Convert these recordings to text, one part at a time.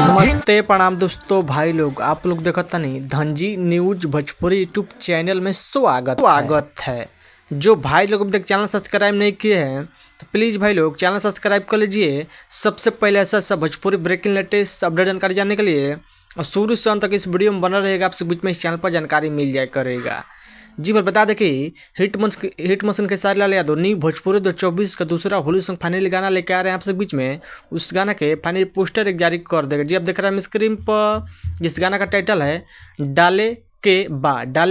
नमस्ते प्रणाम दोस्तों भाई लोग, आप लोग देखता नहीं Dhanji news Bhojpuri YouTube channel में स्वागत है। जो भाई लोग अभी तक चैनल सब्सक्राइब नहीं किए हैं तो प्लीज़ भाई लोग चैनल सब्सक्राइब कर लीजिए। सबसे पहले ऐसा भोजपुरी ब्रेकिंग लेटेस्ट अपडेट जानकारी जानने के लिए और शुरू से अंत तक इस वीडियो में बना रहेगा। आपसे बीच में इस चैनल पर जानकारी मिल जाए करेगा। जी पर बता दें कि hit machine Khesari Lal Yadav new Bhojpuri 2024 का दूसरा होली सॉन्ग फाइनली गाना लेके आ रहे हैं आप सब बीच में। उस गाना के फाइनली पोस्टर एक जारी कर देगा। जी आप देख रहे हैं स्क्रीन पर, जिस गाना का टाइटल है डाले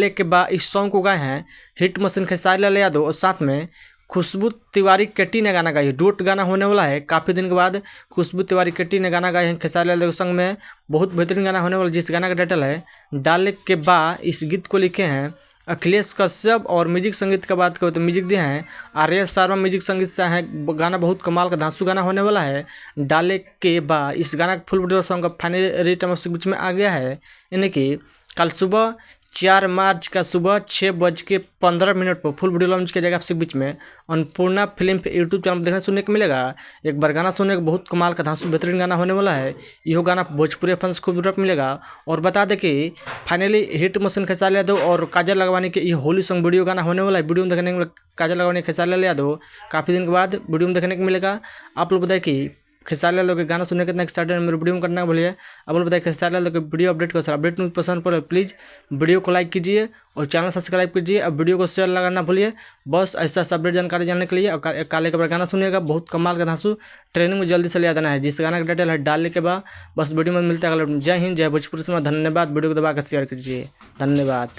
के बा। इस सॉन्ग को गाए हैं हिट मशीन खेसारी लाल यादव और साथ में खुशबू तिवारी केटी ने गाना गाई है। डुएट गाना होने वाला है। काफ़ी दिन के बाद खुशबू तिवारी केटी ने गाना गाए हैं खेसारी लाल यादव के संग में। बहुत बेहतरीन गाना होने वाला, जिस गाना का टाइटल है डाले के बा। इस गीत को लिखे हैं अखिलेश कश्यप और म्यूजिक संगीत का बात करें तो म्यूजिक दिए हैं आर्य शर्मा। म्यूजिक संगीत से है। गाना बहुत कमाल का धांसू गाना होने वाला है डाले के बा। इस गाना का फुल वीडियो सॉन्ग का फाइनल रिटर्न बीच में आ गया है। यानी कि कल सुबह 4 मार्च का सुबह 6:15 पर फुल वीडियो लॉन्च किया जाएगा आपसे बीच में। अन्नपूर्णा फिल्म पे यूट्यूब चैनल देखने सुनने को मिलेगा। एक बार गाना सुनने का बहुत कमाल का धांसू बेहतरीन गाना होने वाला है। यह गाना भोजपुरी फैंस को खूब मिलेगा। और बता दें कि finally hit machine Khesari Yadav और काजल लगवानी के ये होली सॉन्ग वीडियो गाना होने वाला है। वीडियो में देखने को काजल लगवानी खेसारी लाल यादव काफ़ी दिन के बाद वीडियो में देखने को मिलेगा। आप लोग बताए कि खेसारी लाल के गाना सुनने के इतना एक्साइटेड मेरे वीडियो में करना भूलिए। अब लोग बताइए खेसारी लाल के वीडियो अपडेट को अपडेट न्यूज़ पसंद पड़े प्लीज़ वीडियो को लाइक कीजिए और चैनल सब्सक्राइब कीजिए। अब वीडियो को शेयर लगाना भूलिए। बस ऐसा अपडेट जानकारी जानने के लिए और काले के गाना सुनिएगा। बहुत कमाल का धांसू ट्रेनिंग में जल्दी से ले आना है। जिस गाना का टाइटल है डालने के बाद। बस वीडियो में मिलता है। जय हिंद, जय भोजपुरी। धन्यवाद। वीडियो को दबा कर शेयर कीजिए। धन्यवाद।